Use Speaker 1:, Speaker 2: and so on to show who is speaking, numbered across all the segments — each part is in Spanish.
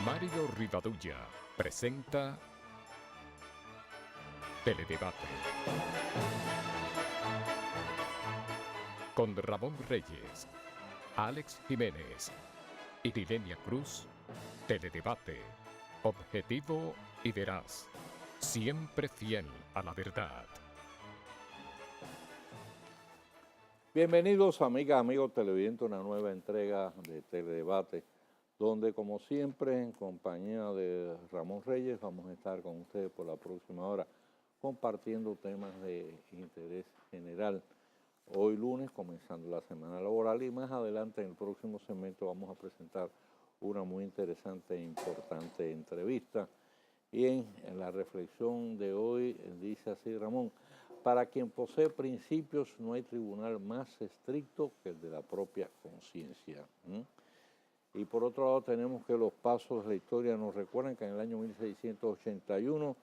Speaker 1: Mario Rivadulla presenta Teledebate con Ramón Reyes, Alex Jiménez y Dilenia Cruz. Teledebate, objetivo y veraz, siempre fiel a la verdad.
Speaker 2: Bienvenidos, amigas, amigos televidentes, a una nueva entrega de Teledebate, donde, como siempre, en compañía de Ramón Reyes, vamos a estar con ustedes por la próxima hora compartiendo temas de interés general. Hoy lunes, comenzando la semana laboral, y más adelante en el próximo segmento vamos a presentar una muy interesante e importante entrevista. Y en la reflexión de hoy dice así Ramón: para quien posee principios no hay tribunal más estricto que el de la propia conciencia. Y por otro lado tenemos que los pasos de la historia nos recuerdan que en el año 1681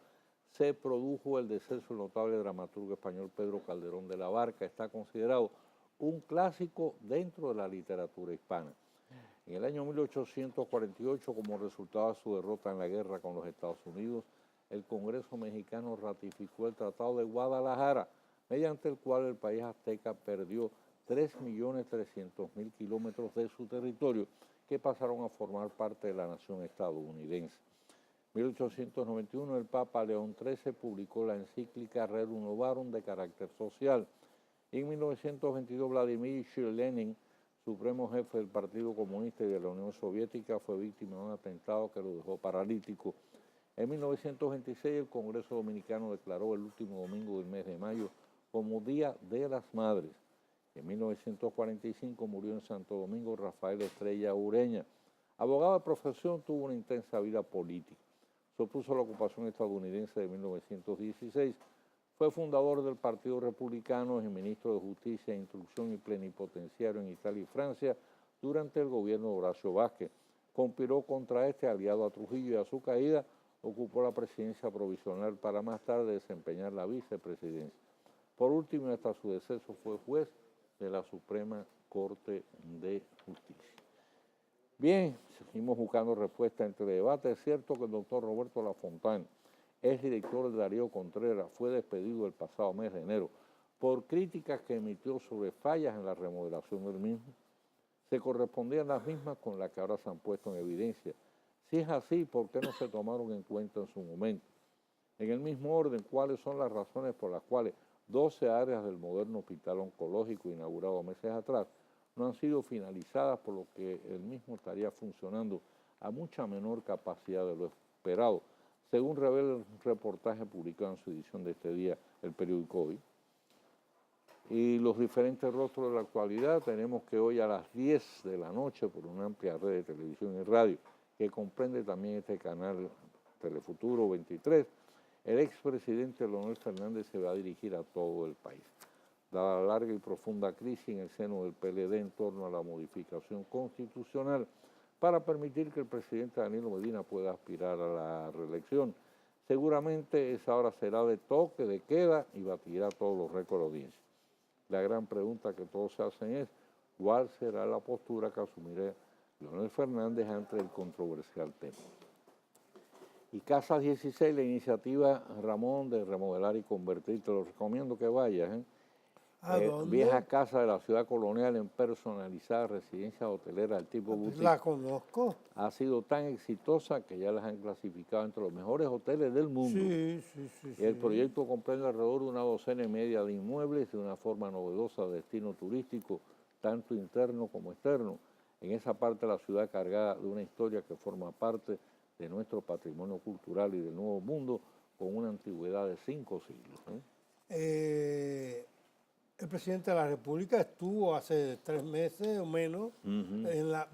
Speaker 2: se produjo el deceso del notable dramaturgo español Pedro Calderón de la Barca. Está considerado un clásico dentro de la literatura hispana. En el año 1848, como resultado de su derrota en la guerra con los Estados Unidos, el Congreso mexicano ratificó el Tratado de Guadalajara, mediante el cual el país azteca perdió 3.300.000 kilómetros de su territorio, que pasaron a formar parte de la nación estadounidense. En 1891, el Papa León XIII publicó la encíclica Rerum Novarum de carácter social. Y en 1922, Vladimir Ilich Lenin, supremo jefe del Partido Comunista y de la Unión Soviética, fue víctima de un atentado que lo dejó paralítico. En 1926, el Congreso Dominicano declaró el último domingo del mes de mayo como Día de las Madres. En 1945 murió en Santo Domingo Rafael Estrella Ureña. Abogado de profesión, tuvo una intensa vida política. Se opuso a la ocupación estadounidense de 1916. Fue fundador del Partido Republicano y ministro de Justicia, Instrucción y plenipotenciario en Italia y Francia durante el gobierno de Horacio Vázquez. Conspiró contra este, aliado a Trujillo, y a su caída ocupó la presidencia provisional para más tarde desempeñar la vicepresidencia. Por último, hasta su deceso, fue juez de la Suprema Corte de Justicia. Bien, seguimos buscando respuestas entre debate. Es cierto que el doctor Roberto Lafontán, ex director de Darío Contreras, fue despedido el pasado mes de enero por críticas que emitió sobre fallas en la remodelación del mismo. Se correspondían las mismas con las que ahora se han puesto en evidencia. Si es así, ¿por qué no se tomaron en cuenta en su momento? En el mismo orden, ¿cuáles son las razones por las cuales 12 áreas del moderno hospital oncológico inaugurado meses atrás no han sido finalizadas, por lo que el mismo estaría funcionando a mucha menor capacidad de lo esperado, según revela un reportaje publicado en su edición de este día, el periódico Hoy? Y los diferentes rostros de la actualidad, tenemos que hoy a las 10 de la noche, por una amplia red de televisión y radio, que comprende también este canal Telefuturo 23, el expresidente Leonel Fernández se va a dirigir a todo el país. Dada la larga y profunda crisis en el seno del PLD en torno a la modificación constitucional para permitir que el presidente Danilo Medina pueda aspirar a la reelección, seguramente esa hora será de toque de queda y batirá todos los récords de audiencia. La gran pregunta que todos se hacen es: ¿cuál será la postura que asumirá Leonel Fernández ante el controversial tema? Y Casa 16, la iniciativa, Ramón, de remodelar y convertir, te lo recomiendo que vayas.
Speaker 3: ¿A dónde?
Speaker 2: Vieja casa de la ciudad colonial en personalizada residencia hotelera del tipo boutique.
Speaker 3: La conozco.
Speaker 2: Ha sido tan exitosa que ya las han clasificado entre los mejores hoteles del mundo.
Speaker 3: Sí.
Speaker 2: El proyecto comprende alrededor de una docena y media de inmuebles de una forma novedosa de destino turístico, tanto interno como externo, en esa parte de la ciudad cargada de una historia que forma parte de nuestro patrimonio cultural y del Nuevo Mundo, con una antigüedad de 5 siglos.
Speaker 3: El presidente de la República estuvo hace 3 meses o menos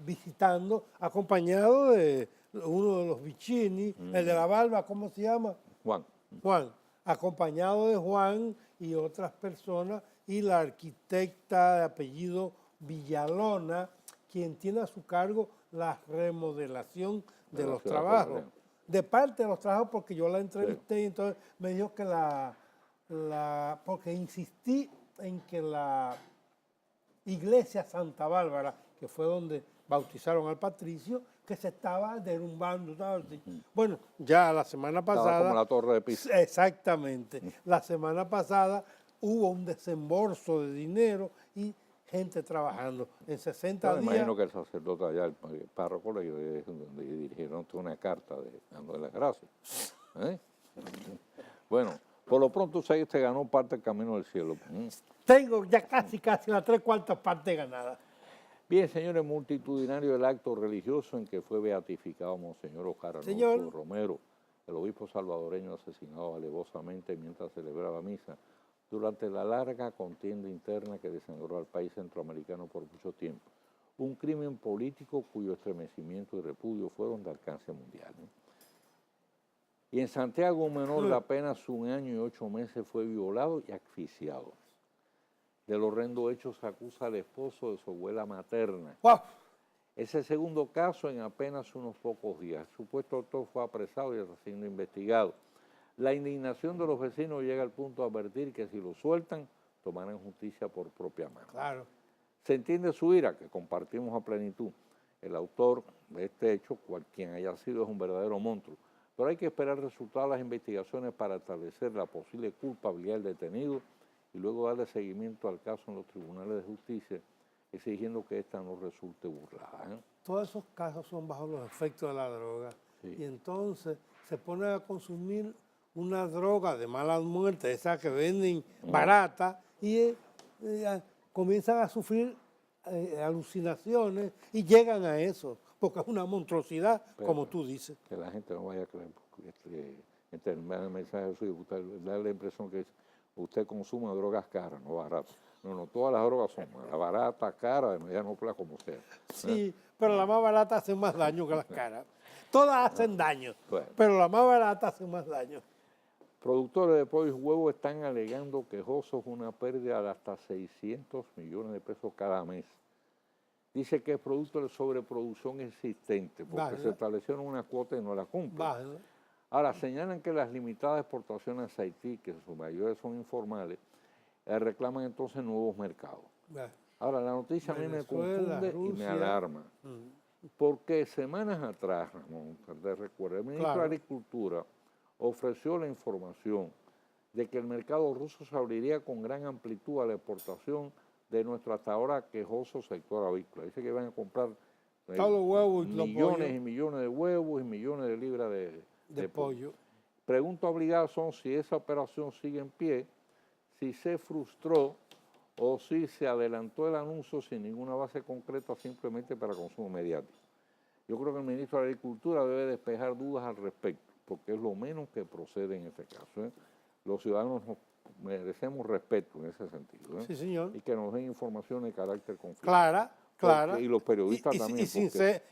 Speaker 3: visitando, acompañado de uno de los Vicini, el de la barba, ¿cómo se llama? Juan, acompañado de Juan y otras personas, y la arquitecta de apellido Villalona, quien tiene a su cargo la remodelación de los trabajos. De parte de los trabajos, porque yo la entrevisté, y entonces me dijo que porque insistí en que la iglesia Santa Bárbara, que fue donde bautizaron al Patricio, que se estaba derrumbando. Bueno, ya la semana pasada...
Speaker 2: Estaba como la Torre de Pisa.
Speaker 3: Exactamente. La semana pasada hubo un desembolso de dinero y gente trabajando. En 60
Speaker 2: Yo me
Speaker 3: días...
Speaker 2: imagino que el sacerdote allá, el párroco, le dirigieron una carta dándole las gracias. ¿Eh? Bueno, por lo pronto usted ganó parte del camino del cielo.
Speaker 3: Tengo ya casi las 3/4 partes ganadas.
Speaker 2: Bien, señores, multitudinario el acto religioso en que fue beatificado Monseñor Oscar Arnulfo Romero, el obispo salvadoreño asesinado alevosamente mientras celebraba misa durante la larga contienda interna que desangró al país centroamericano por mucho tiempo. Un crimen político cuyo estremecimiento y repudio fueron de alcance mundial. Y en Santiago, un menor de apenas 1 año y 8 meses fue violado y asfixiado. Del horrendo hecho se acusa al esposo de su abuela materna.
Speaker 3: ¡Wow!
Speaker 2: Es el segundo caso en apenas unos pocos días. El supuesto autor fue apresado y está siendo investigado. La indignación de los vecinos llega al punto de advertir que si lo sueltan, tomarán justicia por propia mano.
Speaker 3: Claro.
Speaker 2: Se entiende su ira, que compartimos a plenitud. El autor de este hecho, quien haya sido, es un verdadero monstruo. Pero hay que esperar resultados de las investigaciones para establecer la posible culpabilidad del detenido y luego darle seguimiento al caso en los tribunales de justicia, exigiendo que ésta no resulte burlada.
Speaker 3: Todos esos casos son bajo los efectos de la droga. Sí. Y entonces se pone a consumir una droga de mala muerte, esa que venden barata, y comienzan a sufrir alucinaciones y llegan a eso, porque es una monstruosidad, pero, como tú dices.
Speaker 2: Que la gente no vaya a creer, porque el mensaje suyo, usted da la impresión que usted consuma drogas caras, no baratas. No, todas las drogas son baratas, caras, de mediano plazo, como sea.
Speaker 3: Sí, pero las más baratas hacen más daño que las caras. Todas hacen daño, pero las más baratas hacen más daño.
Speaker 2: Productores de pollo y huevos están alegando quejosos una pérdida de hasta 600 millones de pesos cada mes. Dice que es producto de sobreproducción existente, porque se establecieron una cuota y no la cumplen. Ahora, señalan que las limitadas exportaciones a Haití, que en su mayoría son informales, reclaman entonces nuevos mercados. Ahora, la noticia a mí me confunde y me alarma, porque semanas atrás, Ramón, te recuerdo, el ministro de Agricultura ofreció la información de que el mercado ruso se abriría con gran amplitud a la exportación de nuestro hasta ahora quejoso sector avícola. Dice que van a comprar millones y millones de huevos y millones de libras de pollo. Pregunta obligada son si esa operación sigue en pie, si se frustró o si se adelantó el anuncio sin ninguna base concreta simplemente para consumo mediático. Yo creo que el ministro de Agricultura debe despejar dudas al respecto, porque es lo menos que procede en este caso. Los ciudadanos merecemos respeto en ese sentido.
Speaker 3: Sí, señor.
Speaker 2: Y que nos den información de carácter confiable.
Speaker 3: Clara.
Speaker 2: Y los periodistas también.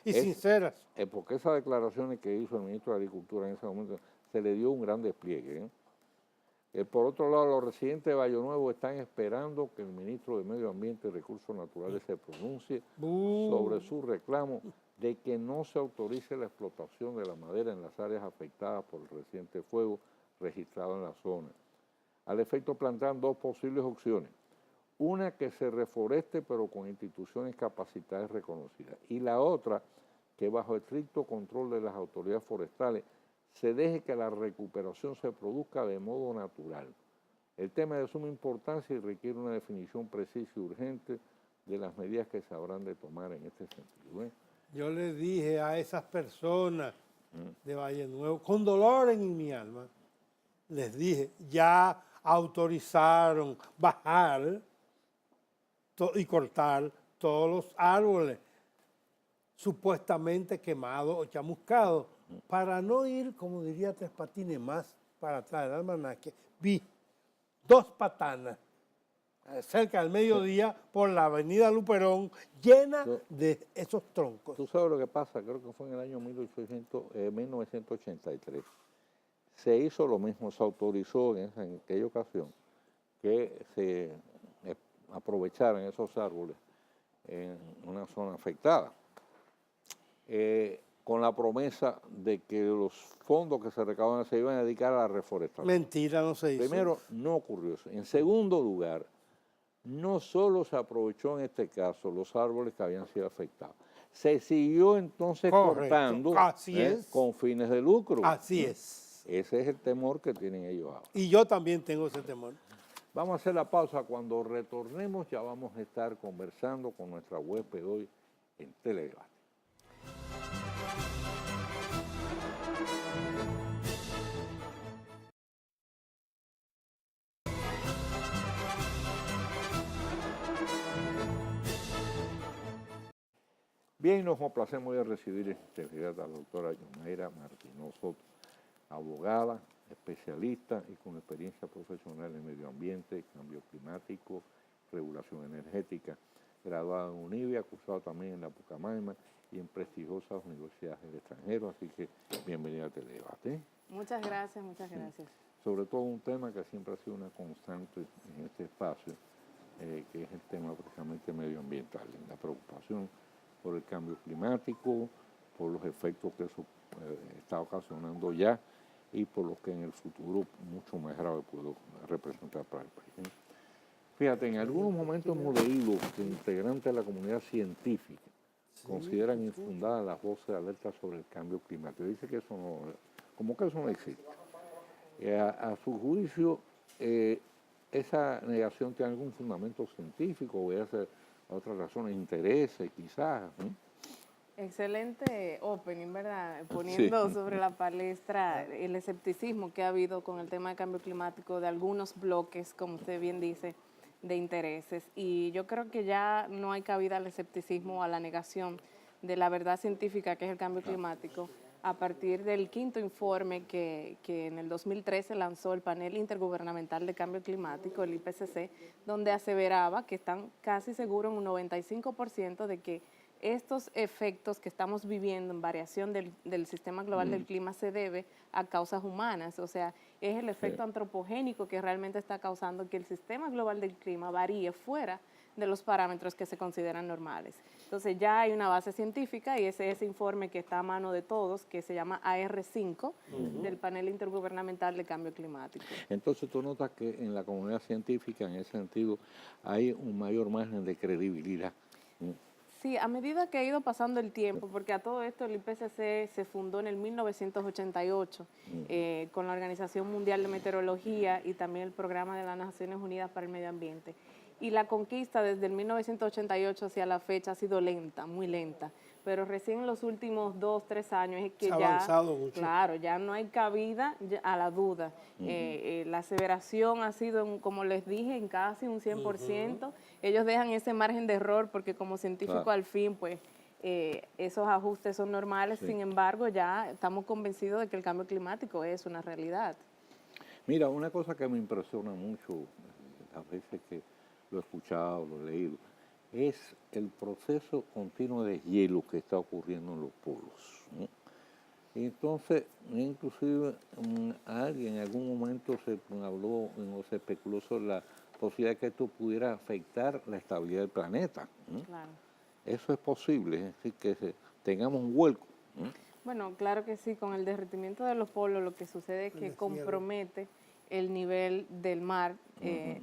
Speaker 3: Y sinceras.
Speaker 2: Porque esas declaraciones que hizo el ministro de Agricultura en ese momento se le dio un gran despliegue. Por otro lado, los residentes de Valle Nuevo están esperando que el ministro de Medio Ambiente y Recursos Naturales se pronuncie sobre su reclamo de que no se autorice la explotación de la madera en las áreas afectadas por el reciente fuego registrado en la zona. Al efecto plantean dos posibles opciones. Una, que se reforeste pero con instituciones capacitadas reconocidas. Y la otra, que bajo estricto control de las autoridades forestales se deje que la recuperación se produzca de modo natural. El tema es de suma importancia y requiere una definición precisa y urgente de las medidas que se habrán de tomar en este sentido.
Speaker 3: Yo le dije a esas personas de Valle Nuevo, con dolor en mi alma, les dije, ya autorizaron bajar y cortar todos los árboles supuestamente quemados o chamuscados, para no ir, como diría Tres Patines, más para atrás del almanaque. Vi 2 patanas cerca del mediodía por la avenida Luperón llena de esos troncos.
Speaker 2: ¿Tú sabes lo que pasa? Creo que fue en el año 1983. Se hizo lo mismo, se autorizó en aquella ocasión que se aprovecharan esos árboles en una zona afectada, con la promesa de que los fondos que se recaudan se iban a dedicar a la reforestación.
Speaker 3: Mentira, no se hizo.
Speaker 2: Primero, no ocurrió eso. En segundo lugar, no solo se aprovechó en este caso los árboles que habían sido afectados, se siguió entonces cortando con fines de lucro.
Speaker 3: Así es.
Speaker 2: Ese es el temor que tienen ellos ahora.
Speaker 3: Y yo también tengo ese temor.
Speaker 2: Vamos a hacer la pausa. Cuando retornemos ya vamos a estar conversando con nuestra huésped hoy en Teledebate. Bien, nos complacemos de recibir en Teledebate a la doctora Yomaira Martínez Soto, abogada, especialista y con experiencia profesional en medio ambiente, cambio climático, regulación energética, graduada en UNIVIA, cursado también en la Pucamaima y en prestigiosas universidades del extranjero, así que bienvenida a Teledebate.
Speaker 4: Muchas gracias, muchas gracias.
Speaker 2: Sobre todo un tema que siempre ha sido una constante en este espacio, que es el tema precisamente medioambiental, la preocupación por el cambio climático, por los efectos que eso está ocasionando ya y por los que en el futuro mucho más grave puede representar para el país. Fíjate, en algunos momentos hemos leído que integrantes de la comunidad científica consideran infundadas las voces de alerta sobre el cambio climático. Dice que eso no, como que eso no existe. A su juicio, esa negación tiene algún fundamento científico, o ser otras razones, intereses quizás, ¿no?
Speaker 4: Excelente opening, ¿verdad? Poniendo sobre la palestra el escepticismo que ha habido con el tema del cambio climático de algunos bloques, como usted bien dice, de intereses. Y yo creo que ya no hay cabida al escepticismo o a la negación de la verdad científica que es el cambio climático, a partir del quinto informe que en el 2013 lanzó el Panel Intergubernamental de Cambio Climático, el IPCC, donde aseveraba que están casi seguros en un 95% de que estos efectos que estamos viviendo en variación del sistema global del clima se debe a causas humanas, o sea, es el efecto antropogénico que realmente está causando que el sistema global del clima varíe fuera de los parámetros que se consideran normales. Entonces ya hay una base científica y ese informe que está a mano de todos, que se llama AR5, del Panel Intergubernamental de Cambio Climático.
Speaker 2: Entonces tú notas que en la comunidad científica, en ese sentido, hay un mayor margen de credibilidad.
Speaker 4: Sí, a medida que ha ido pasando el tiempo, porque a todo esto el IPCC se fundó en el 1988 con la Organización Mundial de Meteorología y también el Programa de las Naciones Unidas para el Medio Ambiente. Y la conquista desde el 1988 hacia la fecha ha sido lenta, muy lenta. Pero recién en los últimos 2, 3 años es que
Speaker 3: se ha avanzado mucho.
Speaker 4: Claro, ya no hay cabida a la duda. La aseveración ha sido, como les dije, en casi un 100%. Ellos dejan ese margen de error porque como científico al fin, pues, esos ajustes son normales. Sin embargo, ya estamos convencidos de que el cambio climático es una realidad.
Speaker 2: Mira, una cosa que me impresiona mucho, a veces que lo he escuchado, lo he leído, es el proceso continuo de hielo que está ocurriendo en los polos, ¿no? Y entonces, inclusive, alguien en algún momento se habló o se especuló sobre la posibilidad de que esto pudiera afectar la estabilidad del planeta, ¿no?
Speaker 4: Claro.
Speaker 2: Eso es posible, es decir, que tengamos un vuelco, ¿no?
Speaker 4: Bueno, claro que sí, con el derretimiento de los polos lo que sucede es que compromete el nivel del mar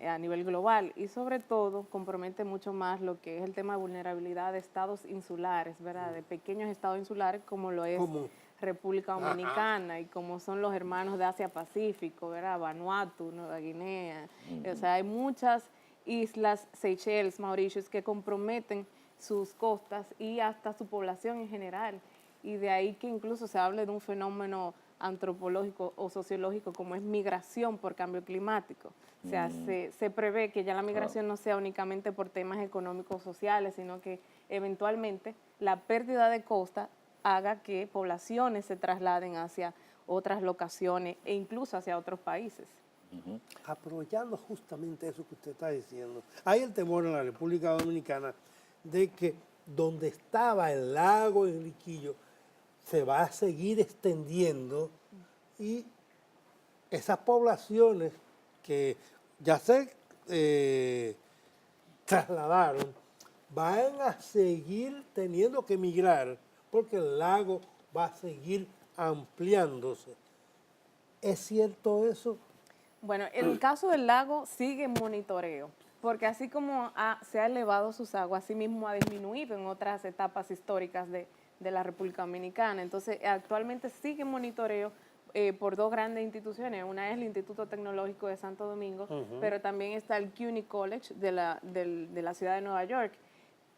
Speaker 4: a nivel global y sobre todo compromete mucho más lo que es el tema de vulnerabilidad de estados insulares, ¿verdad? De pequeños estados insulares como lo es República Dominicana y como son los hermanos de Asia-Pacífico, ¿verdad? Vanuatu, Nueva Guinea. O sea, hay muchas islas, Seychelles, Mauritius, que comprometen sus costas y hasta su población en general. Y de ahí que incluso se hable de un fenómeno antropológico o sociológico como es migración por cambio climático. O sea, se prevé que ya la migración no sea únicamente por temas económicos o sociales, sino que eventualmente la pérdida de costa haga que poblaciones se trasladen hacia otras locaciones e incluso hacia otros países.
Speaker 3: Aprovechando justamente eso que usted está diciendo, hay el temor en la República Dominicana de que donde estaba el lago Enriquillo se va a seguir extendiendo y esas poblaciones que ya se trasladaron van a seguir teniendo que migrar porque el lago va a seguir ampliándose. ¿Es cierto eso?
Speaker 4: Bueno, el caso del lago sigue en monitoreo. porque así como se ha elevado sus aguas, así mismo ha disminuido en otras etapas históricas de la República Dominicana. Entonces, actualmente sigue monitoreo por dos grandes instituciones. Una es el Instituto Tecnológico de Santo Domingo, pero también está el CUNY College de la ciudad de Nueva York.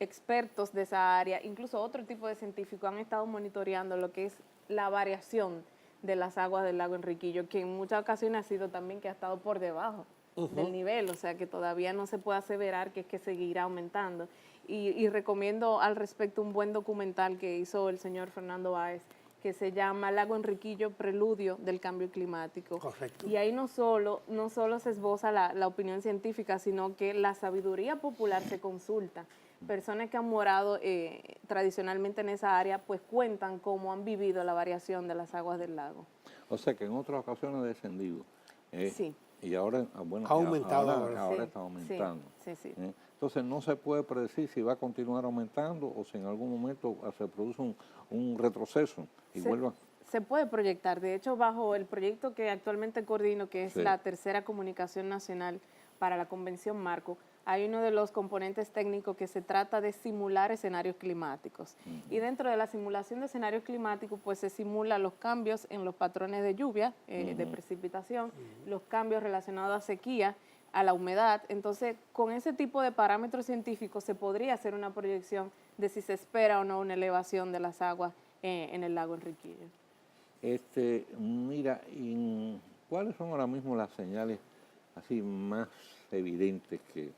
Speaker 4: Expertos de esa área, incluso otro tipo de científicos han estado monitoreando lo que es la variación de las aguas del lago Enriquillo, que en muchas ocasiones ha sido también que ha estado por debajo del nivel, o sea que todavía no se puede aseverar que es que seguirá aumentando. Y recomiendo al respecto un buen documental que hizo el señor Fernando Báez, que se llama Lago Enriquillo, Preludio del Cambio Climático.
Speaker 3: Correcto.
Speaker 4: Y ahí no solo se esboza la opinión científica, sino que la sabiduría popular se consulta. Personas que han morado tradicionalmente en esa área, pues cuentan cómo han vivido la variación de las aguas del lago.
Speaker 2: O sea que en otras ocasiones ha descendido.
Speaker 4: Sí.
Speaker 2: Y ahora, bueno,
Speaker 3: Ha aumentado
Speaker 2: ahora
Speaker 3: ahora.
Speaker 2: está aumentando.
Speaker 4: Sí.
Speaker 2: Entonces no se puede predecir si va a continuar aumentando o si en algún momento se produce un retroceso y vuelva.
Speaker 4: Se puede proyectar. De hecho, bajo el proyecto que actualmente coordino, que es la tercera comunicación nacional para la Convención Marco, hay uno de los componentes técnicos que se trata de simular escenarios climáticos. Y dentro de la simulación de escenarios climáticos, pues se simula los cambios en los patrones de lluvia, de precipitación, los cambios relacionados a sequía, a la humedad. Entonces, con ese tipo de parámetros científicos se podría hacer una proyección de si se espera o no una elevación de las aguas en el lago Enriquillo.
Speaker 2: Mira, ¿cuáles son ahora mismo las señales así más evidentes que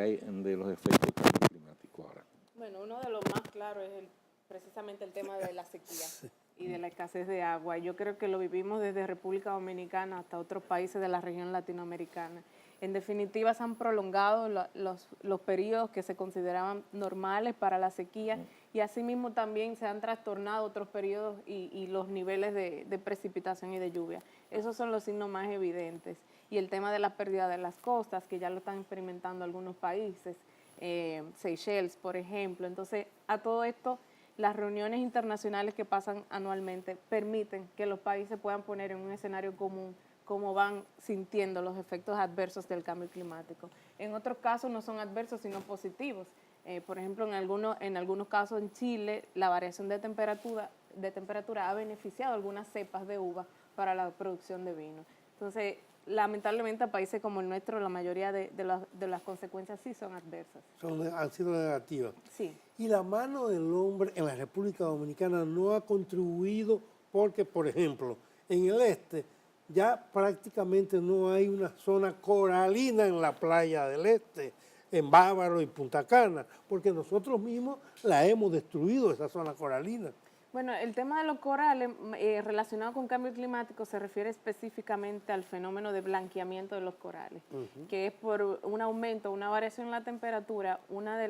Speaker 2: hay de los efectos del cambio climático ahora?
Speaker 4: Bueno, uno de los más claros es precisamente el tema de la sequía y de la escasez de agua. Yo creo que lo vivimos desde República Dominicana hasta otros países de la región latinoamericana. En definitiva, se han prolongado los periodos que se consideraban normales para la sequía y asimismo también se han trastornado otros periodos y los niveles de precipitación y de lluvia. Esos son los signos más evidentes. Y el tema de la pérdida de las costas, que ya lo están experimentando algunos países, Seychelles, por ejemplo. Entonces, a todo esto, las reuniones internacionales que pasan anualmente permiten que los países puedan poner en un escenario común cómo van sintiendo los efectos adversos del cambio climático. En otros casos no son adversos, sino positivos. Por ejemplo, en algunos casos en Chile, la variación de temperatura ha beneficiado algunas cepas de uva para la producción de vino. Entonces, lamentablemente, a países como el nuestro, la mayoría de las consecuencias sí son adversas.
Speaker 3: Han sido negativas.
Speaker 4: Sí.
Speaker 3: Y la mano del hombre en la República Dominicana no ha contribuido porque, por ejemplo, en el este ya prácticamente no hay una zona coralina en la playa del este, en Bávaro y Punta Cana, porque nosotros mismos la hemos destruido, esa zona coralina.
Speaker 4: Bueno, el tema de los corales relacionado con cambio climático se refiere específicamente al fenómeno de blanqueamiento de los corales, que es por un aumento, una variación en la temperatura, una de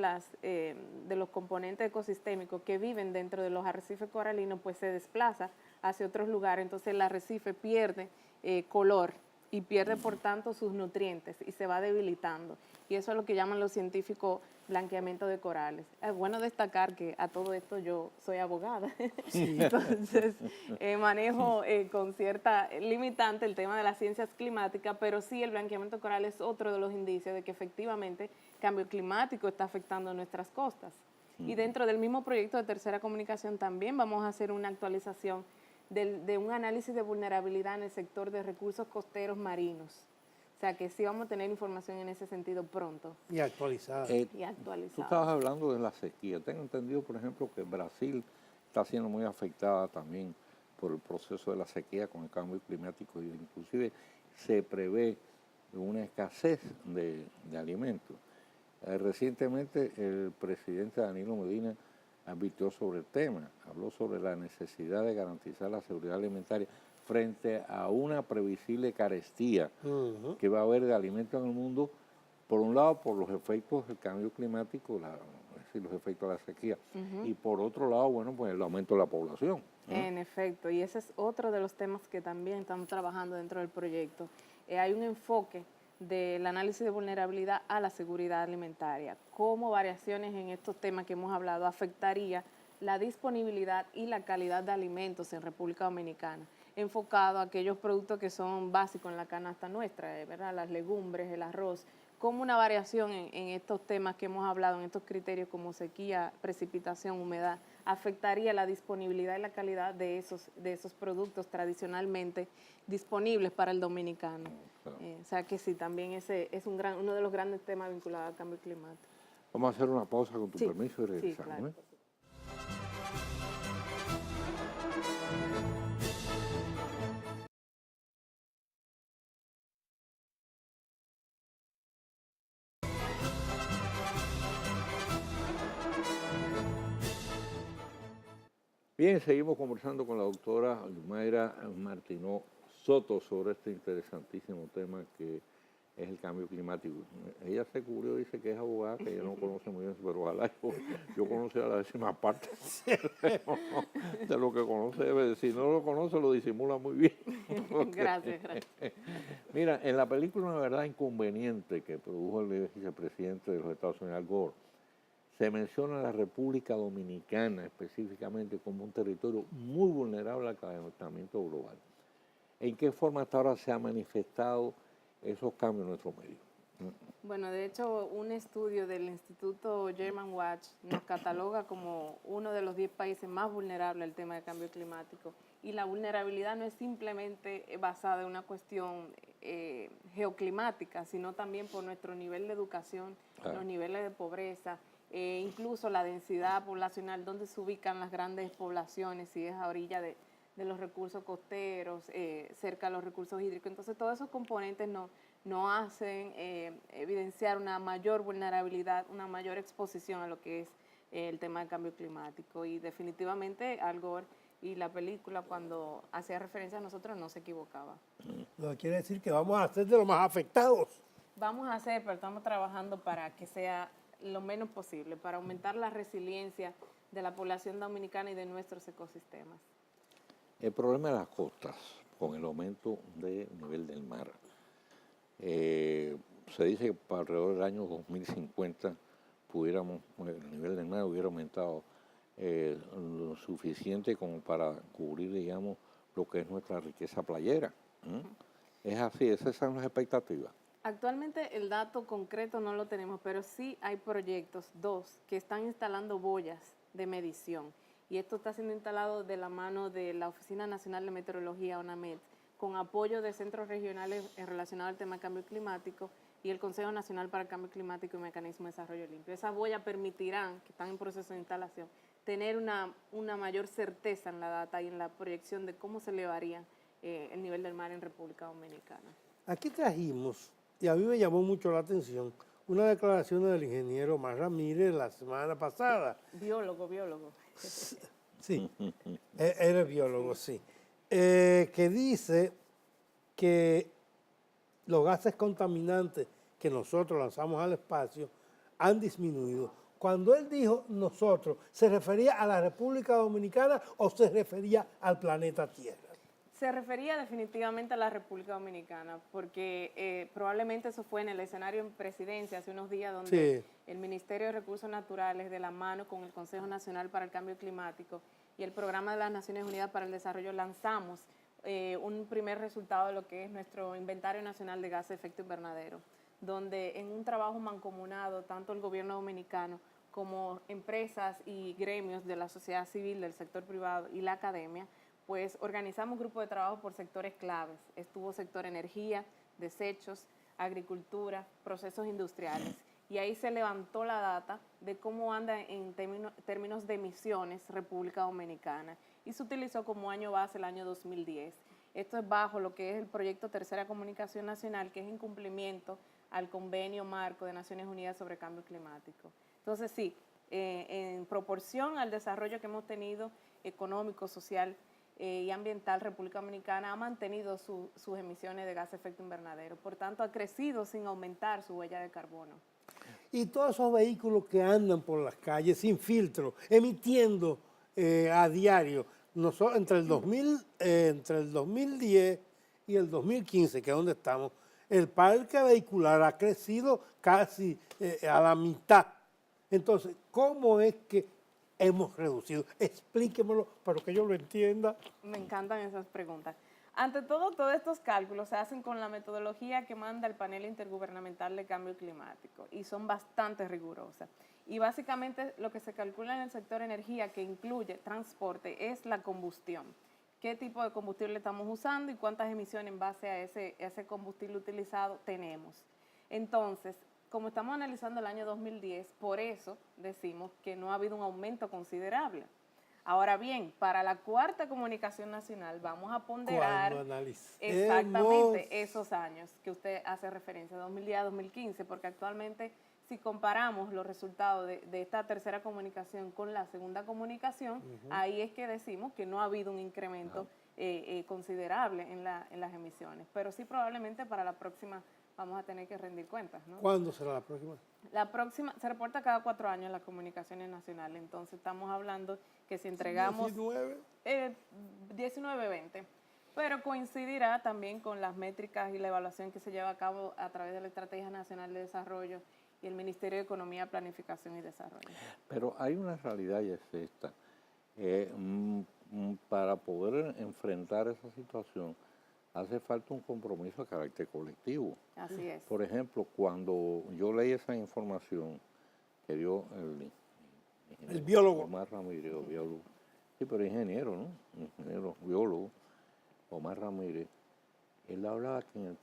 Speaker 4: los componentes ecosistémicos que viven dentro de los arrecifes coralinos, pues se desplaza hacia otros lugares, entonces el arrecife pierde color y pierde por tanto sus nutrientes y se va debilitando. Y eso es lo que llaman los científicos blanqueamiento de corales. Es bueno destacar que a todo esto yo soy abogada, entonces manejo con cierta limitante el tema de las ciencias climáticas, pero sí el blanqueamiento de corales es otro de los indicios de que efectivamente el cambio climático está afectando nuestras costas. Y dentro del mismo proyecto de tercera comunicación también vamos a hacer una actualización de un análisis de vulnerabilidad en el sector de recursos costeros marinos. O sea, que sí vamos a tener información en ese sentido pronto.
Speaker 3: Y actualizada.
Speaker 2: Tú estabas hablando de la sequía. Tengo entendido, por ejemplo, que Brasil está siendo muy afectada también por el proceso de la sequía con el cambio climático. Y inclusive se prevé una escasez de alimentos. Recientemente el presidente Danilo Medina advirtió sobre el tema, habló sobre la necesidad de garantizar la seguridad alimentaria frente a una previsible carestía que va a haber de alimentos en el mundo, por un lado por los efectos del cambio climático, es decir, los efectos de la sequía, y por otro lado, bueno, pues el aumento de la población.
Speaker 4: En efecto, y ese es otro de los temas que también estamos trabajando dentro del proyecto. Hay un enfoque del análisis de vulnerabilidad a la seguridad alimentaria, cómo variaciones en estos temas que hemos hablado afectaría la disponibilidad y la calidad de alimentos en República Dominicana, enfocado a aquellos productos que son básicos en la canasta nuestra, ¿verdad? Las legumbres, el arroz, cómo una variación en estos temas que hemos hablado, en estos criterios como sequía, precipitación, humedad, afectaría la disponibilidad y la calidad de esos productos tradicionalmente disponibles para el dominicano.
Speaker 2: Claro.
Speaker 4: O sea que sí, también ese es uno de los grandes temas vinculados al cambio climático.
Speaker 2: Vamos a hacer una pausa con tu
Speaker 4: Sí,
Speaker 2: permiso y
Speaker 4: sí,
Speaker 2: regresamos.
Speaker 4: claro.
Speaker 2: Bien, seguimos conversando con la doctora Yumaira Martínez Soto sobre este interesantísimo tema que es el cambio climático. Ella se cubrió, dice que es abogada, que ella no conoce muy bien, pero ojalá yo conociera la décima parte de lo que conoce. Si no lo conoce, lo disimula muy bien.
Speaker 4: Gracias.
Speaker 2: Mira, en la película Una verdad inconveniente que produjo el vicepresidente de los Estados Unidos, Al Gore, se menciona a la República Dominicana específicamente como un territorio muy vulnerable al calentamiento global. ¿En qué forma hasta ahora se han manifestado esos cambios en nuestro medio?
Speaker 4: Bueno, de hecho, un estudio del Instituto German Watch nos cataloga como uno de los 10 países más vulnerables al tema del cambio climático. Y la vulnerabilidad no es simplemente basada en una cuestión geoclimática, sino también por nuestro nivel de educación, los niveles de pobreza, incluso la densidad poblacional, donde se ubican las grandes poblaciones, si es a orilla de los recursos costeros, cerca de los recursos hídricos. Entonces, todos esos componentes nos hacen evidenciar una mayor vulnerabilidad, una mayor exposición a lo que es el tema del cambio climático. Y definitivamente Al Gore y la película, cuando hacía referencia a nosotros, no se equivocaba.
Speaker 3: Lo que quiere decir que vamos a ser de los más afectados.
Speaker 4: Vamos a hacer, pero estamos trabajando para que sea lo menos posible, para aumentar la resiliencia de la población dominicana y de nuestros ecosistemas.
Speaker 2: El problema de las costas, con el aumento del nivel del mar. Se dice que para alrededor del año 2050 el nivel del mar hubiera aumentado lo suficiente como para cubrir, digamos, lo que es nuestra riqueza playera. Es así, esas son las expectativas.
Speaker 4: Actualmente el dato concreto no lo tenemos, pero sí hay proyectos, 2, que están instalando boyas de medición. Y esto está siendo instalado de la mano de la Oficina Nacional de Meteorología, ONAMED, con apoyo de centros regionales relacionados al tema del cambio climático y el Consejo Nacional para el Cambio Climático y Mecanismo de Desarrollo Limpio. Esas boyas permitirán, que están en proceso de instalación, tener una mayor certeza en la data y en la proyección de cómo se elevaría el nivel del mar en República Dominicana.
Speaker 3: Aquí trajimos, y a mí me llamó mucho la atención, una declaración del ingeniero Mar Ramírez la semana pasada.
Speaker 4: Biólogo.
Speaker 3: Sí, eres biólogo, sí. Que dice que los gases contaminantes que nosotros lanzamos al espacio han disminuido. Cuando él dijo nosotros, ¿se refería a la República Dominicana o se refería al planeta Tierra?
Speaker 4: Se refería definitivamente a la República Dominicana, porque probablemente eso fue en el escenario en presidencia hace unos días, donde el Ministerio de Recursos Naturales, de la mano con el Consejo Nacional para el Cambio Climático y el Programa de las Naciones Unidas para el Desarrollo, lanzamos un primer resultado de lo que es nuestro Inventario Nacional de Gases de Efecto Invernadero, donde en un trabajo mancomunado, tanto el gobierno dominicano como empresas y gremios de la sociedad civil, del sector privado y la academia, pues organizamos grupos de trabajo por sectores claves. Estuvo sector energía, desechos, agricultura, procesos industriales. Y ahí se levantó la data de cómo anda en términos de emisiones República Dominicana. Y se utilizó como año base el año 2010. Esto es bajo lo que es el proyecto Tercera Comunicación Nacional, que es en cumplimiento al Convenio Marco de Naciones Unidas sobre Cambio Climático. Entonces sí, en proporción al desarrollo que hemos tenido económico, social y ambiental, República Dominicana ha mantenido sus emisiones de gas de efecto invernadero. Por tanto, ha crecido sin aumentar su huella de carbono.
Speaker 3: Y todos esos vehículos que andan por las calles sin filtro, emitiendo a diario, entre el 2010 y el 2015, que es donde estamos, el parque vehicular ha crecido casi a la mitad. Entonces, ¿cómo es que hemos reducido? Explíquemelo para que yo lo entienda.
Speaker 4: Me encantan esas preguntas. Ante todo, todos estos cálculos se hacen con la metodología que manda el Panel Intergubernamental de Cambio Climático y son bastante rigurosas. Y básicamente lo que se calcula en el sector energía, que incluye transporte, es la combustión. Qué tipo de combustible estamos usando y cuántas emisiones en base a ese combustible utilizado tenemos. Entonces, como estamos analizando el año 2010, por eso decimos que no ha habido un aumento considerable. Ahora bien, para la cuarta comunicación nacional vamos a ponderar exactamente esos años que usted hace referencia, 2010 a 2015, porque actualmente si comparamos los resultados de esta tercera comunicación con la segunda comunicación, ahí es que decimos que no ha habido un incremento considerable en las emisiones, pero sí probablemente para la próxima vamos a tener que rendir cuentas, ¿no?
Speaker 3: ¿Cuándo será la próxima? La
Speaker 4: próxima se reporta cada 4 años en las comunicaciones nacionales, entonces estamos hablando que si entregamos 19-20, pero coincidirá también con las métricas y la evaluación que se lleva a cabo a través de la Estrategia Nacional de Desarrollo y el Ministerio de Economía, Planificación y Desarrollo.
Speaker 2: Pero hay una realidad y es esta. Para poder enfrentar esa situación, hace falta un compromiso de carácter colectivo.
Speaker 4: Así es.
Speaker 2: Por ejemplo, cuando yo leí esa información que dio
Speaker 3: el biólogo
Speaker 2: Omar Ramírez, biólogo, sí, pero ingeniero, ¿no? Ingeniero, biólogo, Omar Ramírez, él hablaba que en el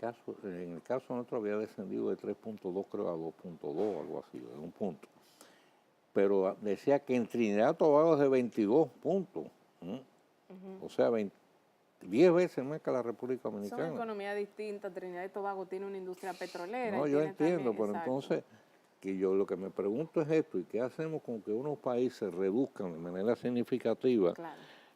Speaker 2: caso nuestro había descendido de 3.2 creo a 2.2, algo así, de un punto. Pero decía que en Trinidad y Tobago es de 22 puntos, o sea, 10 veces más que la República Dominicana.
Speaker 4: Son economías distintas. Trinidad y Tobago tiene una industria petrolera.
Speaker 2: No, yo entiendo,
Speaker 4: también,
Speaker 2: pero entonces, que yo lo que me pregunto es esto, ¿y qué hacemos con que unos países reduzcan de manera significativa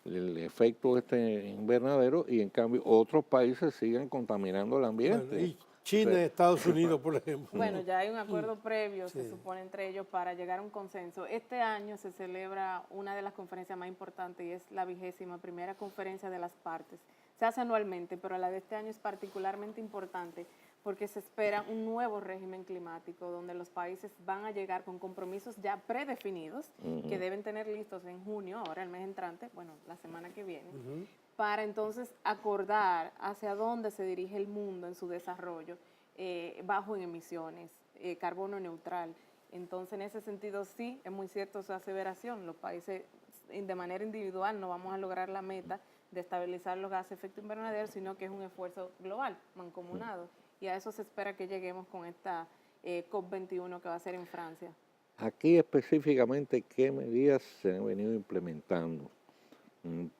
Speaker 2: el efecto invernadero y en cambio otros países sigan contaminando el ambiente?
Speaker 3: Bueno, y China y Estados Unidos, por ejemplo.
Speaker 4: Bueno, ya hay un acuerdo previo, se supone, entre ellos para llegar a un consenso. Este año se celebra una de las conferencias más importantes y es la 21ª conferencia de las partes. Se hace anualmente, pero la de este año es particularmente importante porque se espera un nuevo régimen climático donde los países van a llegar con compromisos ya predefinidos que deben tener listos en junio, ahora el mes entrante, bueno, la semana que viene, para entonces acordar hacia dónde se dirige el mundo en su desarrollo, bajo en emisiones, carbono neutral. Entonces, en ese sentido, sí, es muy cierto su aseveración. Los países, de manera individual, no vamos a lograr la meta de estabilizar los gases de efecto invernadero, sino que es un esfuerzo global, mancomunado. Y a eso se espera que lleguemos con esta COP21 que va a ser en Francia.
Speaker 2: Aquí específicamente, ¿qué medidas se han venido implementando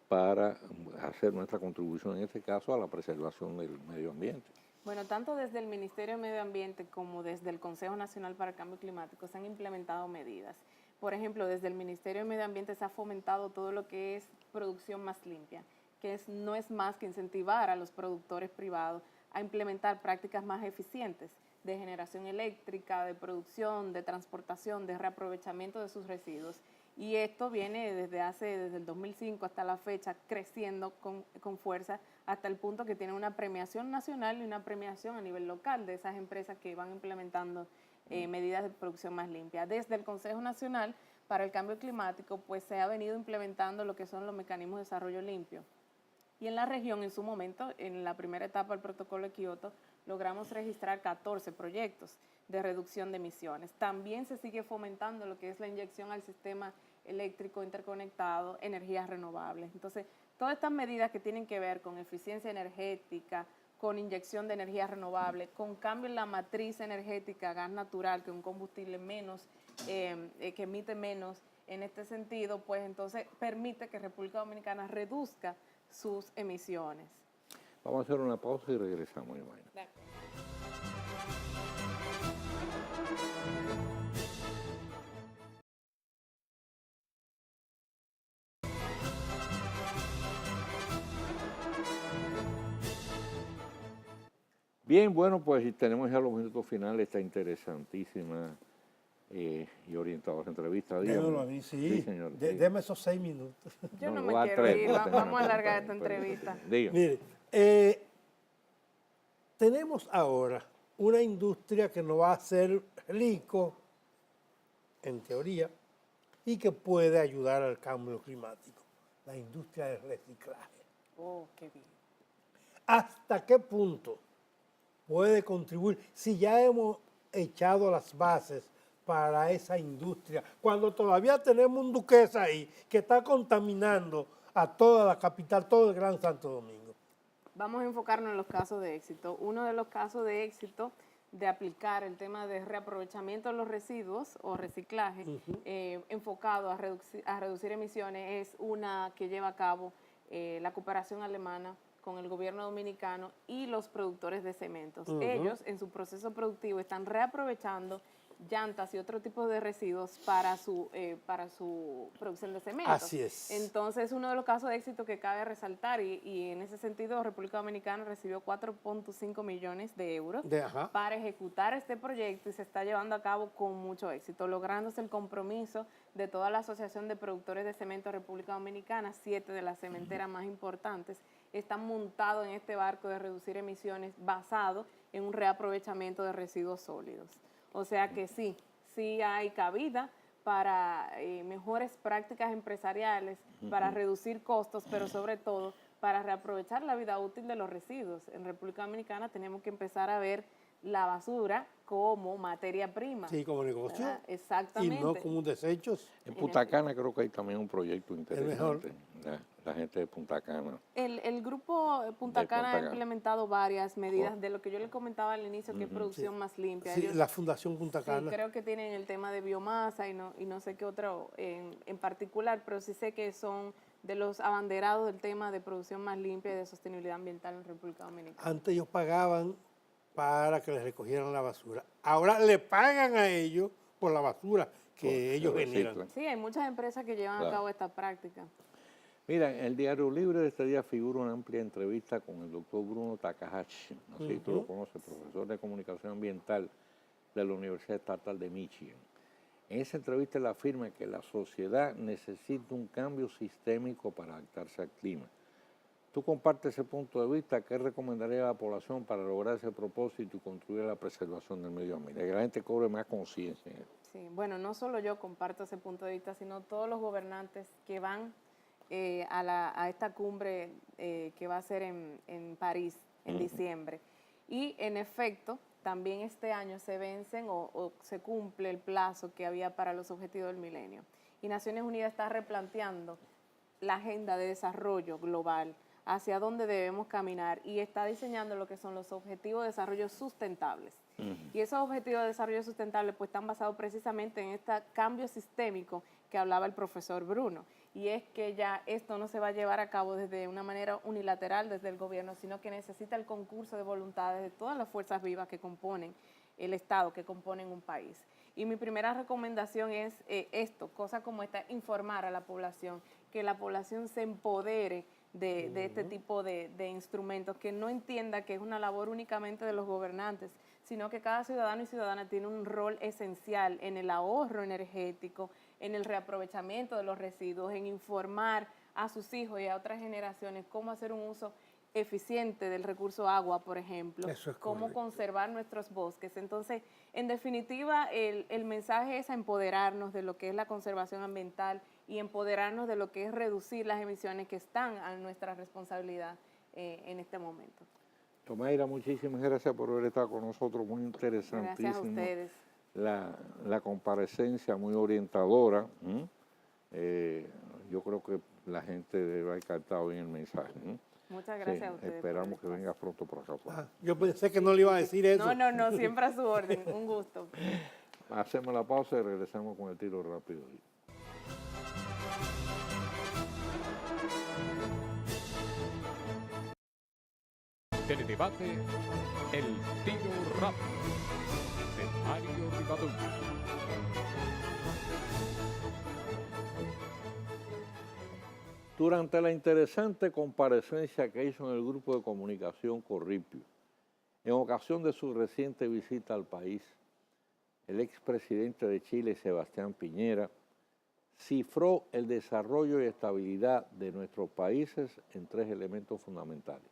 Speaker 2: para hacer nuestra contribución, en este caso, a la preservación del medio ambiente?
Speaker 4: Bueno, tanto desde el Ministerio de Medio Ambiente como desde el Consejo Nacional para el Cambio Climático se han implementado medidas. Por ejemplo, desde el Ministerio de Medio Ambiente se ha fomentado todo lo que es producción más limpia, que no es más que incentivar a los productores privados a implementar prácticas más eficientes de generación eléctrica, de producción, de transportación, de reaprovechamiento de sus residuos. Y esto viene desde el 2005 hasta la fecha creciendo con fuerza hasta el punto que tiene una premiación nacional y una premiación a nivel local de esas empresas que van implementando medidas de producción más limpia. Desde el Consejo Nacional para el Cambio Climático, pues se ha venido implementando lo que son los mecanismos de desarrollo limpio. Y en la región, en su momento, en la primera etapa del protocolo de Kioto, logramos registrar 14 proyectos de reducción de emisiones. También se sigue fomentando lo que es la inyección al sistema eléctrico interconectado, energías renovables. Entonces, todas estas medidas que tienen que ver con eficiencia energética, con inyección de energías renovables, con cambio en la matriz energética, gas natural, que es un combustible menos, que emite menos, en este sentido, pues entonces permite que República Dominicana reduzca sus emisiones.
Speaker 2: Vamos a hacer una pausa y regresamos, Imaina. Bien, bueno, pues tenemos ya los minutos finales, esta interesantísima y orientadora entrevista.
Speaker 3: Démelo a mí, sí señor. Deme esos 6 minutos.
Speaker 4: Yo no me quiero ir, vamos a alargar esta entrevista.
Speaker 3: Mire, tenemos ahora una industria que nos va a hacer rico, en teoría, y que puede ayudar al cambio climático, la industria del reciclaje.
Speaker 4: Oh, qué bien.
Speaker 3: ¿Hasta qué punto puede contribuir si ya hemos echado las bases para esa industria, cuando todavía tenemos un Duquesa ahí que está contaminando a toda la capital, todo el Gran Santo Domingo?
Speaker 4: Vamos a enfocarnos en los casos de éxito. Uno de los casos de éxito de aplicar el tema de reaprovechamiento de los residuos o reciclaje enfocado a reducir emisiones es una que lleva a cabo la cooperación alemana con el gobierno dominicano y los productores de cementos. Ellos en su proceso productivo están reaprovechando llantas y otro tipo de residuos para su producción de cementos.
Speaker 3: Así es.
Speaker 4: Entonces, uno de los casos de éxito que cabe resaltar, y en ese sentido, República Dominicana recibió 4.5 millones de euros para ejecutar este proyecto y se está llevando a cabo con mucho éxito, lográndose el compromiso de toda la Asociación de Productores de Cemento de República Dominicana. 7 de las cementeras más importantes están montados en este barco de reducir emisiones basado en un reaprovechamiento de residuos sólidos. O sea que sí hay cabida para mejores prácticas empresariales, para reducir costos, pero sobre todo para reaprovechar la vida útil de los residuos. En República Dominicana tenemos que empezar a ver la basura como materia prima.
Speaker 3: Sí, como negocio.
Speaker 4: ¿Verdad? Exactamente.
Speaker 3: Y no como desechos.
Speaker 2: En Punta Cana creo que hay también un proyecto interesante. La gente de Punta Cana.
Speaker 4: El grupo Punta Cana ha implementado varias medidas de lo que yo le comentaba al inicio, que es producción más limpia.
Speaker 3: Sí, la Fundación Punta Cana.
Speaker 4: Sí, creo que tienen el tema de biomasa y no sé qué otro en particular, pero sí sé que son de los abanderados del tema de producción más limpia y de sostenibilidad ambiental en República Dominicana.
Speaker 3: Antes ellos pagaban para que les recogieran la basura. Ahora le pagan a ellos por la basura que ellos generan.
Speaker 4: Sí, hay muchas empresas que llevan a cabo esta práctica.
Speaker 2: Mira, en el Diario Libre de este día figura una amplia entrevista con el doctor Bruno Takahashi, no sé si tú lo conoces, profesor de comunicación ambiental de la Universidad Estatal de Michigan. En esa entrevista él afirma que la sociedad necesita un cambio sistémico para adaptarse al clima. ¿Tú compartes ese punto de vista? ¿Qué recomendaría a la población para lograr ese propósito y contribuir a la preservación del medio ambiente? Que la gente cobre más conciencia en esto.
Speaker 4: Sí, bueno, no solo yo comparto ese punto de vista, sino todos los gobernantes que van a esta cumbre que va a ser en París en diciembre. Y en efecto, también este año se vencen o se cumple el plazo que había para los objetivos del milenio. Y Naciones Unidas está replanteando la agenda de desarrollo global, hacia dónde debemos caminar, y está diseñando lo que son los objetivos de desarrollo sustentables. Y esos objetivos de desarrollo sustentable pues están basados precisamente en este cambio sistémico que hablaba el profesor Bruno, y es que ya esto no se va a llevar a cabo desde una manera unilateral desde el gobierno, sino que necesita el concurso de voluntades de todas las fuerzas vivas que componen el Estado, que componen un país. Y mi primera recomendación es cosas como esta, informar a la población, que la población se empodere de este tipo de instrumentos, que no entienda que es una labor únicamente de los gobernantes, sino que cada ciudadano y ciudadana tiene un rol esencial en el ahorro energético, en el reaprovechamiento de los residuos, en informar a sus hijos y a otras generaciones cómo hacer un uso eficiente del recurso agua, por ejemplo, cómo conservar nuestros bosques. Entonces, en definitiva, el mensaje es a empoderarnos de lo que es la conservación ambiental y empoderarnos de lo que es reducir las emisiones que están a nuestra responsabilidad en este momento.
Speaker 2: Tomaira, muchísimas gracias por haber estado con nosotros, muy interesantísimo.
Speaker 4: Gracias a ustedes.
Speaker 2: La comparecencia muy orientadora. Yo creo que la gente debe haber captado bien el mensaje.
Speaker 4: Muchas gracias a ustedes.
Speaker 2: Esperamos que vengas pronto por acá.
Speaker 3: Yo pensé que no le iba a decir eso.
Speaker 4: No, siempre a su orden. Un gusto.
Speaker 2: Hacemos la pausa y regresamos con el tiro rápido.
Speaker 1: Teledebate El Tiro Rápido de Mario Rivadavia.
Speaker 2: Durante la interesante comparecencia que hizo en el grupo de comunicación Corripio, en ocasión de su reciente visita al país, el expresidente de Chile, Sebastián Piñera, cifró el desarrollo y estabilidad de nuestros países en 3 elementos fundamentales: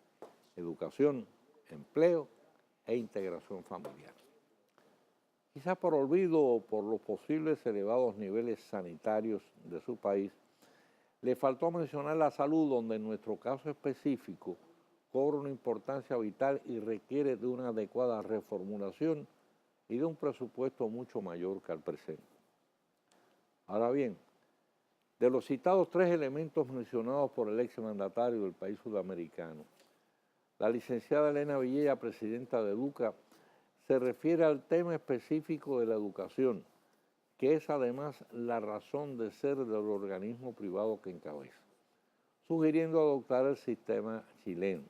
Speaker 2: educación, empleo e integración familiar. Quizás por olvido o por los posibles elevados niveles sanitarios de su país, le faltó mencionar la salud, donde en nuestro caso específico cobra una importancia vital y requiere de una adecuada reformulación y de un presupuesto mucho mayor que al presente. Ahora bien, de los citados 3 elementos mencionados por el exmandatario del país sudamericano, la licenciada Elena Villella, presidenta de EDUCA, se refiere al tema específico de la educación, que es además la razón de ser del organismo privado que encabeza, sugiriendo adoptar el sistema chileno.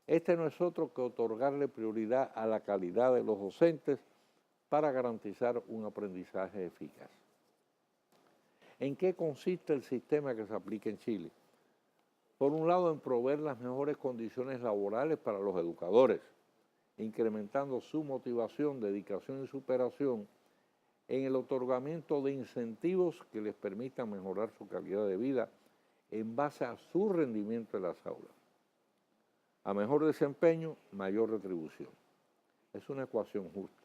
Speaker 2: Este no es otro que otorgarle prioridad a la calidad de los docentes para garantizar un aprendizaje eficaz. ¿En qué consiste el sistema que se aplica en Chile? Por un lado, en proveer las mejores condiciones laborales para los educadores, incrementando su motivación, dedicación y superación en el otorgamiento de incentivos que les permitan mejorar su calidad de vida en base a su rendimiento en las aulas. A mejor desempeño, mayor retribución. Es una ecuación justa.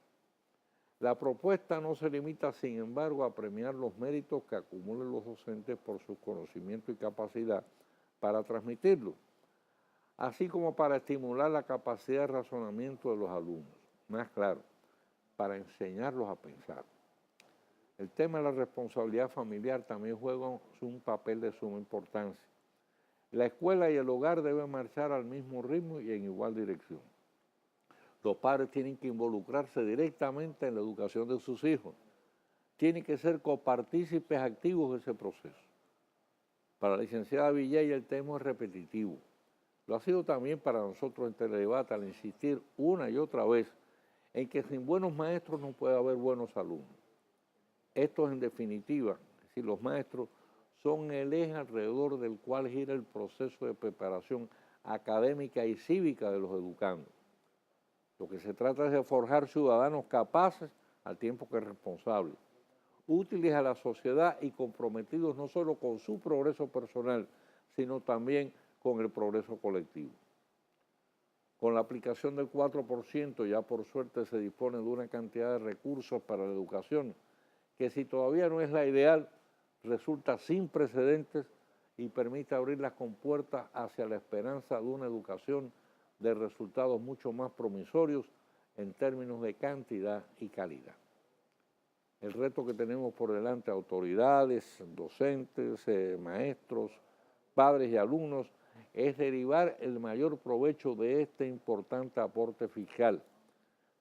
Speaker 2: La propuesta no se limita, sin embargo, a premiar los méritos que acumulen los docentes por su conocimiento y capacidad para transmitirlo, así como para estimular la capacidad de razonamiento de los alumnos, más claro, para enseñarlos a pensar. El tema de la responsabilidad familiar también juega un papel de suma importancia. La escuela y el hogar deben marchar al mismo ritmo y en igual dirección. Los padres tienen que involucrarse directamente en la educación de sus hijos. Tienen que ser copartícipes activos de ese proceso. Para la licenciada Villella el tema es repetitivo. Lo ha sido también para nosotros en Teledebate al insistir una y otra vez en que sin buenos maestros no puede haber buenos alumnos. Estos, en definitiva, es decir, los maestros, son el eje alrededor del cual gira el proceso de preparación académica y cívica de los educandos. Lo que se trata es de forjar ciudadanos capaces al tiempo que responsables, útiles a la sociedad y comprometidos no solo con su progreso personal, sino también con el progreso colectivo. Con la aplicación del 4%, ya por suerte se dispone de una cantidad de recursos para la educación, que si todavía no es la ideal, resulta sin precedentes y permite abrir las compuertas hacia la esperanza de una educación de resultados mucho más promisorios en términos de cantidad y calidad. El reto que tenemos por delante, autoridades, docentes, maestros, padres y alumnos, es derivar el mayor provecho de este importante aporte fiscal,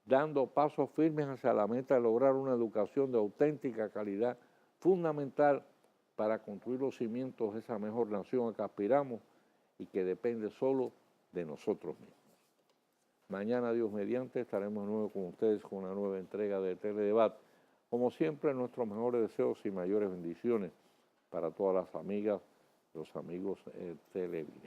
Speaker 2: dando pasos firmes hacia la meta de lograr una educación de auténtica calidad, fundamental para construir los cimientos de esa mejor nación a que aspiramos y que depende solo de nosotros mismos. Mañana, Dios mediante, estaremos de nuevo con ustedes con una nueva entrega de Teledebate. Como siempre, nuestros mejores deseos y mayores bendiciones para todas las amigas, los amigos televidentes.